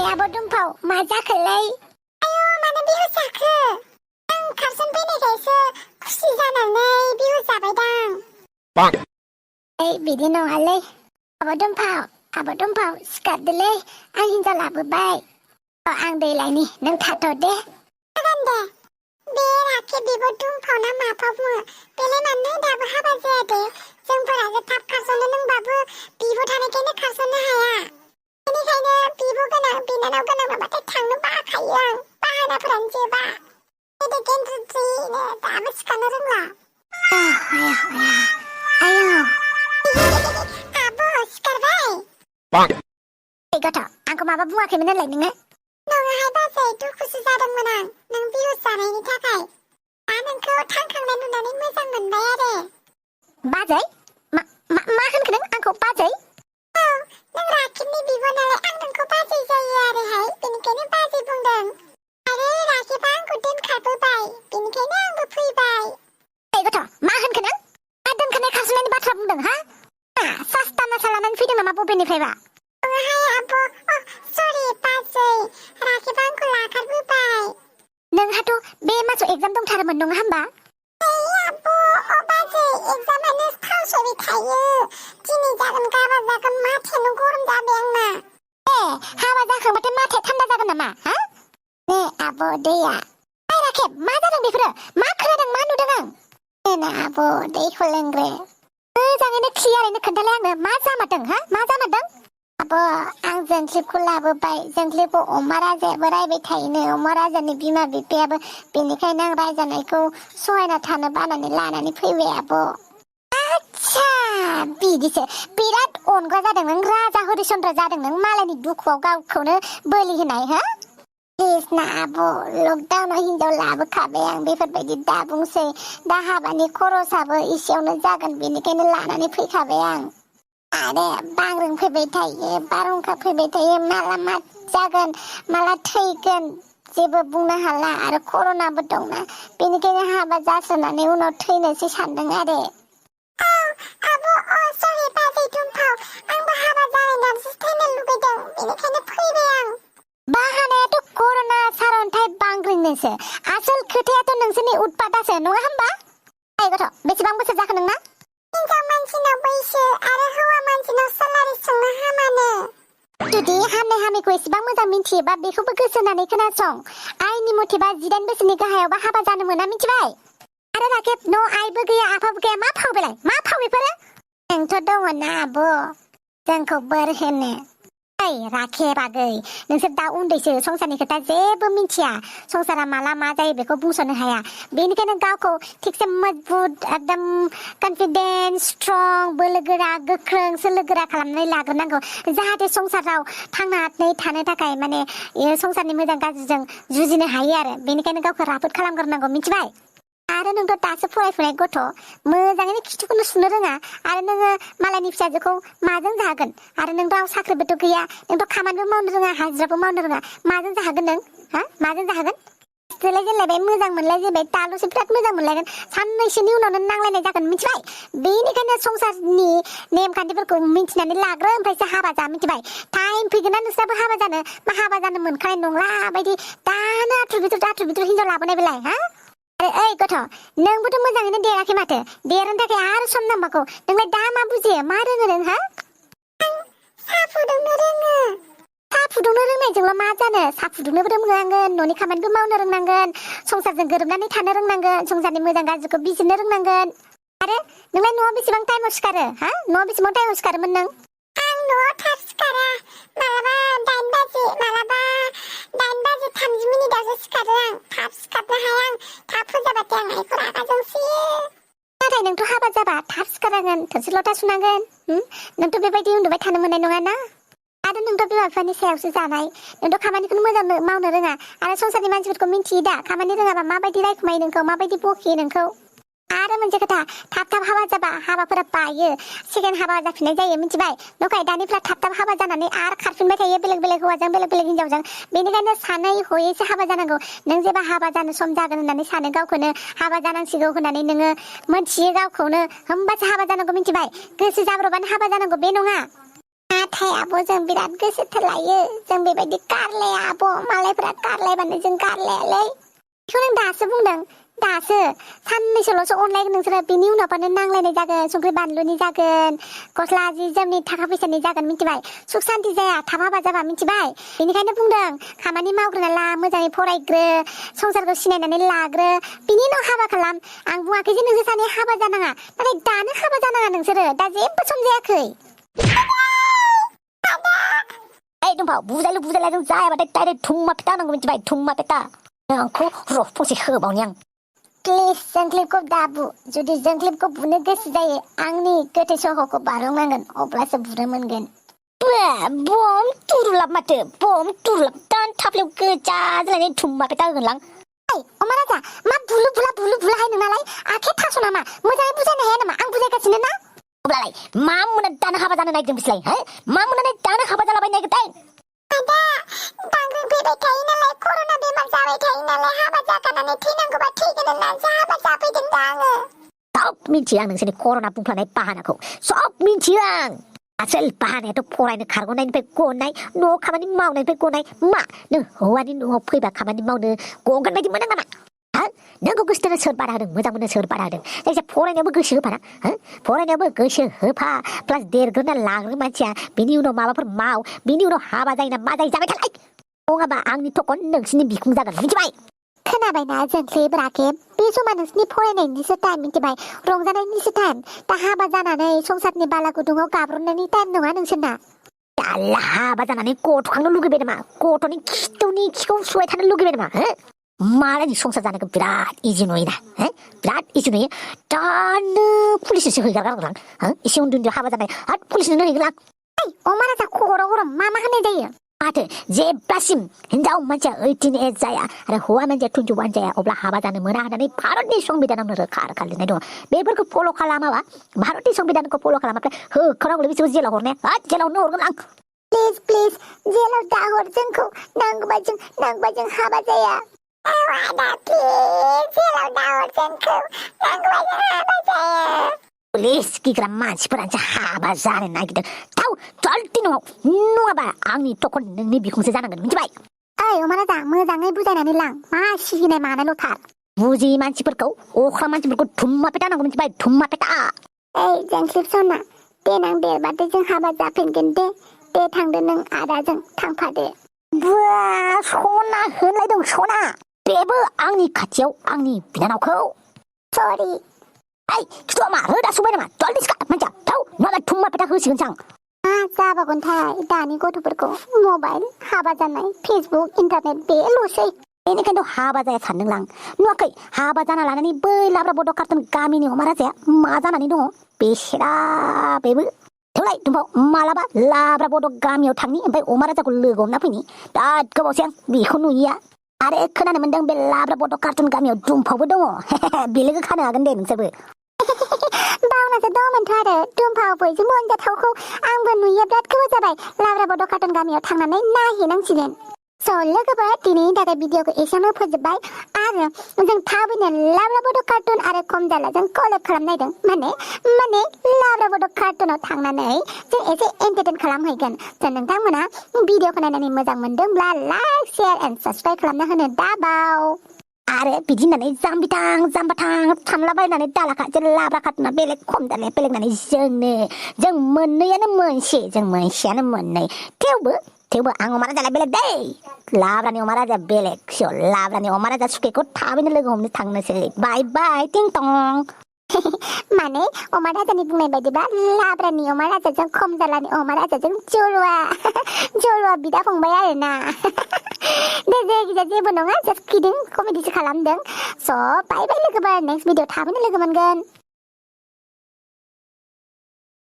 आब' दुमफाव मा जाखोलै? आयौ मानो बिहु जाखो? आं खारसन फैनायखायसो खुसि जानानै बिहु जाबायदां। ओइ बिदि नङालै आब' दुमफाव सिखारदोलै आं हिनजाव लाबोबाय। आं दै लायनि नों थाथ' दे। जागोन दे। बे राखेब बिब' दुमफाव ना माफाव बुङो बेलाय मानो दाबो हाबा जाया दे? जोंफोरासो थाब खारस'नो नोंबाबो बिब' थानायखायनो खारस'नो हाया। बेनिखायनो बिब' गोनां बिनानाव गोनां नाबाथाय थांनो बाखायो आं। बाहानाफोरानो जोबा। गोदो गेन्द्रिद्रिनो दाबो सिखारनो रोंला। आयौ आब' सिखारबाय? ओइ गथ' आंखौ माबा बुङाखैमोन होनलाय नोङो? नङाहाय बाजै दुखुसो जादोंमोन आं नों बिहु जानायनि थाखाय। दा नोंखौ थांखांनाय नुनानै मोजां मोनबाय आरो। बाजै? मा होनखो नों आंखौ बाजै? औ नों राखेबनि बिब' नालाय आं नोंखौ बाजै जायो आरोहाय बेनिखायनो बाजै बुंदों। आरो राखेबा आंखौ दोनखारबोबाय बेनिखायनो आंबो फैबाय। ओइ गथ' मा होनखो नों? मा दोनखारनाय खारस'नायनि बाथ्रा बुंदों हा? सास्ता नासा लानानै फैदों नामा बबेनिफ्रायबा? नङाहाय आब' सरि बाजै राखेबा आंखौ लाखारबोबाय। नोंहाथ' बे मासाव एगजाम दंथारोमोन नङा होमबा? आब' बाजै एगजामानो फावसयबाय थायो। दिनै जागोन गाबोन जागोन माथायानो गरम जाबाय आंना। हाबा जाखांबाथाय माथाया थान्दा जागोन नामा हा? नै आब' दैया। ओइ राखेब मा जादों बेफोरो? मा खोनादों मा नुदों आं? ना आब' दैखौ लोंग्रो। मोजाङैनो क्लियारैनो खोन्थालाय आंनो मा जामारदों हा? मा जामारदों? आब' आं जोंख्लिबखौ लाबोबाय। जोंख्लिबखौ अमा राजायाबो रायबाय थायोनो। अमा राजानि बिमा बिफायाबो बेनिखायनो आं रायजानायखौ सहायना थानो बानानै लानानै फैबाय आब'। आच्छा बिदिसो बिराद अनग्रा जादों नों राजा हरिचन्द्र जादों नों मालायनि दुखुआव गावखौनो बोलि होनाय हा? प्लिज ना आब' लकडाउनाव हिनजाव लाबोखाबाय आं बेफोरबायदि दा बुंसै। दा हाबानि खरसाबो एसेयावनो जागोन बेनिखायनो लानानै फैखाबाय आं। आरो बांग्रिं फैबाय थायो बारहुंखा फैबाय थायो माला मा जागोन माला थैगोन जेबो बुंनो हाला आरो कर'नाबो दंना बेनिखायनो हाबा जासोनानै उनाव थैनोसै सानदों आरो। सरि बाजै दुमफाव आंबो हाबा जानायनानैसो थैनो लुगैदों बेनिखायनो फैबाय आं। बाहानायाथ' कर'ना सारअन्थाइ बांग्रिंनोसो आसोल खोथायाथ' नोंसोरनि उतपातासो नङा होमबा? ओइ गथ' बेसेबां बोसोर जाखो नोंना? हिनजाव मानसिनाव बैसो आरो हौवा मानसिनाव सालारि सोंनो हामानो। जुदि हामनाय हामैखौ एसेबां मोजां मिन्थियोबा बेखौबो गोसो होनानै खोनासं। आइनि मथेबा 18 बोसोरनि गाहायावबा हाबा जानो मोना मिथिबाय? आरो राखेब न' आइबो गैया आफाबो गैया मा फाव बेलाय मा फाव बेफोरो? जोंथ' दङ ना आब' जोंखौ बोर होनो। ओइ राखेब आगै नोंसोर दा उन्दैसो संसारनि खोथा जेबो मिन्थिया। संसारा माला मा जायो बेखौ बुंस'नो हाया। बेनिखायनो गावखौ थिगसे मजबुत एकदम कनफिडेन्ट स्ट्रं बोलोगोरा गोख्रों सोलोगोरा खालामनानै लाग्रोनांगौ जाहाथे संसाराव थांनानै थानो थाखाय माने संसारनि मोजां गाज्रिजों जुजिनो हायो आरो बेनिखायनो गावखौ राफोद खालामग्रोनांगौ मिथिबाय? आरो नोंथ' दासो फरायफुनाय गथ' मोजाङैनो खिथुखौनो सुनो रोङा आरो नोङो मालायनि फिसाजोखौ माजों जाहोगोन? आरो नोंथ' साख्रिबोथ' गैया नोंथ' खामानिबो मावनो रोङा हाजिराबो मावनो रोङा माजों जाहोगोन नों हा माजों जाहोगोन? सोलाय जेनलायबाय मोजां मोनलायजेनबाय दाल'सो बिराद मोजां मोनलायगोन साननैसोनि उनावनो नांलायनाय जागोन मिथिबाय? बेनिखायनो संसारनि नेमखान्थिफोरखौ मिन्थिनानै लाग्रो ओमफ्रायसो हाबा जा मिथिबाय? टाइम फैगोन ना नोंस्राबो हाबा जानो मा हाबा जानो मोनखानाय नंला बायदि दानो आथुर बिथुर हिनजाव लाबोनाय बेलाय हा? आरो ओइ गथ' नोंबोथ' मोजाङैनो देराखै माथो देरनो थाखाय आरो सम नांबावगौ नोंलाय दा मा बुजियो मा रोङो नों हा? साहा फुदुंनो रोङो। साहा फुदुंनो रोंनायजोंल' मा जानो साहा फुदुंनोबो रोंनांगोन न'नि खामानिबो मावनो रोंनांगोन संसारजों गोरोबनानै थानो रोंनांगोन संसारनि मोजां गाज्रिखौ बिजिरनो रोंनांगोन। आरो नोंलाय न'आव बेसेबां टाइमाव सिखारो हा न'आव बेसेबां टाइमाव सिखारोमोन नों? आं न'आव थाब सिखारा मालाबा 8 बाजि मालाबा 8 बाजि 30 मिनिटावसो सिखारो आं थाब सिखारनो हाया आं थाब फोजाबाथाय आं आइखौ रागा जोंसोयो। नाथाय नोंथ' हाबा जाबा थाब सिखारनांगोन थोरसि लथा सुनांगोन नोंथ' बेबायदि उन्दुबाय थानो मोननाय नङा ना? आरो नोंथ' बिमा बिफानि सायावसो जानाय नोंथ' खामानिखौनो मोजां मावनो रोङा आरो संसारनि मानसिफोरखौ मिन्थियो दा खामानि रोङाबा माबायदि रायखुमायो नोंखौ माबायदि बखियो नोंखौ। आरो मोनसे खोथा थाब हाबा जाबा हाबाफोरा बायो सेकेन्ड हाबा जाफिननाय जायो मिथिबाय? नखाय दानिफ्रा थाब हाबा जानानै आरो खारफिनबाय थायो बेलेग बेलेग हौवाजों बेलेग बेलेग हिनजावजों बेनिखायनो सानै हयैसो हाबा जानांगौ। नों जेबा हाबा जानो सम जागोन होननानै सानो गावखौनो हाबा जानांसिगौ होननानै नोङो मोनथियो गावखौनो होमबासो हाबा जानांगौ मिथिबाय? गोसो जाब्रबानो हाबा जानांगौ बे नङा। नाथाय आब' जों बिराद गोसो थोलायो जों बेबायदि गारलाया आब' मालायफोरा गारलायबानो जों गारलायालै बेखौ नों दासो बुंदों दासो साननैसोल'सो अनलायगोन नोंसोरो बिनि उनावबानो नांलायनाय जागोन संख्रि बानलुनि जागोन गस्ला जि जोमनि थाखा फैसानि जागोन मिथिबाय सुख सान्ति जाया थाब हाबा जाबा मिथिबाय बेनिखायनो बुंदों खामानि मावग्रोना ला मोजाङै फरायग्रो संसारखौ सिनायनानै लाग्रो बिनि उनाव हाबा खालाम आं बुङाखै जे नोंसोर सानै हाबा जानाङा नाथाय दानो हाबा जानाङा नोंसोरो दा जेबो सम जायाखै ओइ दंफां बुजायलाजों जायाबाथाय डाइरेक्ट धुम्मा पेटा होनांगौ मिथिबाय धुम्मा पेटा आंखौ र' फंसे होबावनि आं प्लिज जोंख्लिबखौ दाबु जुदि जोंख्लिबखौ बुनो गोसो जायो आंनि गोथै सह'खौ बारलांनांगोन अब्लासो बुनो मोनगोन बम तुरुलाब माथो बम तुरुलाब दान थाफ्लेव गोजा जालायनाय धुम्मा पेटा होगोनलां ओइ अमा राजा मा बुलु बुला हाय नोंनालाय आखे थास' नामा मोजाङै बुजायनो हाया नामा आं बुजायगासिनो ना अब्लालाय मा मोना दानो हाबा जानो नागिरदों बिसलाय हो मा मोननानै दानो हाबा जालाबायनो नागिरदों आदा बांग्रिं फैबाय थायो नालाय कर'ना बेमार जाबाय थायो नालाय हाबा जाखानानै थैनांगौबा थैगोन होनना हाबा जाफैदों दा आङो सब मिथियो आं नोंसोरनि कर'ना बुंफ्लानाय बाहानाखौ सब मिथियो आं आसोल बाहानायाथ' फरायनो खारग'नायनिफ्राय गनाय न'आव खामानि मावनायनिफ्राय गनाय मा नों हौवानि न'आव फैबा खामानि मावनो गगोन बायदि मोनो नामा नोंखौ गोसोथोनो सोर बादा होदों मोजां मोनो सोर बादा होदों जायखिया फरायनायावबो गोसो होफाना फरायनायावबो गोसो होफा प्लास देरग्रोना लाग्रो मानसिया बिनि उनाव माबाफोर माव बिनि उनाव हाबा जायोना मा जायो जाबाय थालाय नङाबा आंनि थकन नोंसिनि बिखुं जागोन मिथिबाय खोनाबायना जोंख्लिब राखेब बे समा नोंसिनि फरायनायनिसो टाइम मिथिबाय रंजानायनिसो टाइम दा हाबा जानानै संसारनि बाला गुदुङाव गाब्रबनायनि टाइम नङा नोंसोरना दाला हाबा जानानै गथ'खांनो लुगैबाय नामा गथ'नि खिखौ सुबाय थानो लुगैबाय नामा मालायनि संसार जानोखौ बिराद इजि नुयोना बिराद इजि नुयो दानो पुलिससो हैगारगारगोन आं एसे उन्दै हाबा जानाय आरो पुलिसनो हैगोन आं अमा राजा खर' गरम मा होननाय जायो माथो जेब्लासिम हिनजाव मानसिया 18 एज जाया आरो हौवा मानसिया 21 जाया अब्ला हाबा जानो मोना होननानै भारतनि संबिधानावनो रोखा रोखा लिरनाय दङ बेफोरखौ फल' खालामाबा भारतनि संबिधानखौ फल' खालामाब्ला होखानांगौ बिसोरखौ जेलाव हरनाया जेलावनो हरगोन आं प्लिज जेलाव दाहर जोंखौ नांगौबा जों हाबा जाया आदा प्लिज जेलाव दाहर जोंखौ नांगौबा जों हाबा जाया पुलिस गिग्रा मानसिफोरासो हाबा जानो नागिरदों थाव जल्दि नङाबा आंनि थकन नोंनि बिखुंसो जानांगोन मिथिबाय ओइ अमा राजा मोजाङै बुजायनानै लां मा सिगिनाय मानायल'थार बुजियै मानसिफोरखौ अख्रा मानसिफोरखौ धुम्मा पेटा नांगौ मिथिबाय धुम्मा पेटा ओइ जोंख्लिब सना देनां देरबाथाय जों हाबा जाफिनगोन दे थांदो नों आदाजों थांफादो सना होनलायदों सना बेबो आंनि खाथियाव आंनि बिनानावखौ सरि ओइ खिथुआ मा रोदा सुबाय नामा जल्दि सिखा मानसिया थाव नङाबा धुम्मा पेटा होसिगोनसो आं मा जाबावगोनथाय दानि गथ'फोरखौ मबाइल हाबा जानाय फेसबुक इन्टारनेट बेल'सै बेनिखायनो हाबा जाया सानदोंलां नुवाखै हाबा जाना लानानै बै लाब्रा बड' कार्टन गामिनि अमा राजाया मा जानानै दङ बेसेरा बेबो थेवलाय दुम्बाव मालाबा लाब्रा बड' गामियाव थांनि ओमफ्राय अमा राजाखौ लोगो हमना फैनि बिराद गोबावसै आं बेखौ नुयिया आरो खोनानो मोनदों बे लाब्रा बड' कार्टन गामियाव दुम्फावबो दङ बेलोगो खानो हागोन दे नोंसोरबो बावनासो दंमोनथ' आरो दुम्फाव बयजों मोनजाथावखौ आंबो नुयो बिराद गोबाव जाबाय लाब्रा बड' कार्टन गामियाव थांनानै नायहैनांसिगोन स' लोगोफोर दिनैनि थाखाय भिडिअखौ एसेयावनो फोजोबबाय आरो जों थाबैनो लाब्रा बड' कार्टुन आरो खम जारलाजों कलेब खालामनायदों माने लाब्रा बड' कार्टुनाव थांनानै जों एसे एन्टारटेन खालामहैगोन स' नोंथांमोना भिडिअखौ नायनानै मोजां मोनदोंब्ला लाइक शेयार एन्ड साबस्क्राइब खालामना होनो दाबाव आरो बिदि होननानै जाम्बाथां सानलाबायनानै दालाखा जे लाब्रा कार्टुना बेलेग खम जारलाया बेलेग होननानै जों मोननैयानो मोनसे जों मोनसेयानो मोननै थेवबो आं अमा राजाया बेलेग दै लाब्रानि अमा राजाया बेलेग लाब्रानि अमा राजा सुखेखौ थाबैनो लोगो हमनो थांनोसै बाय टिं टं माने अमा राजानि बुंनाय बायदिबा लाब्रानि अमा राजाजों खम जारलानि अमा राजाजों जरुवा बिदा फंबाय आरोना दे जायखिजाया जेबो नङा जास्ट किडिं कमेडिसो खालामदों स' बाय लोगोफोर नेक्स्ट भिडिअ थाबैनो लोगो मोनगोन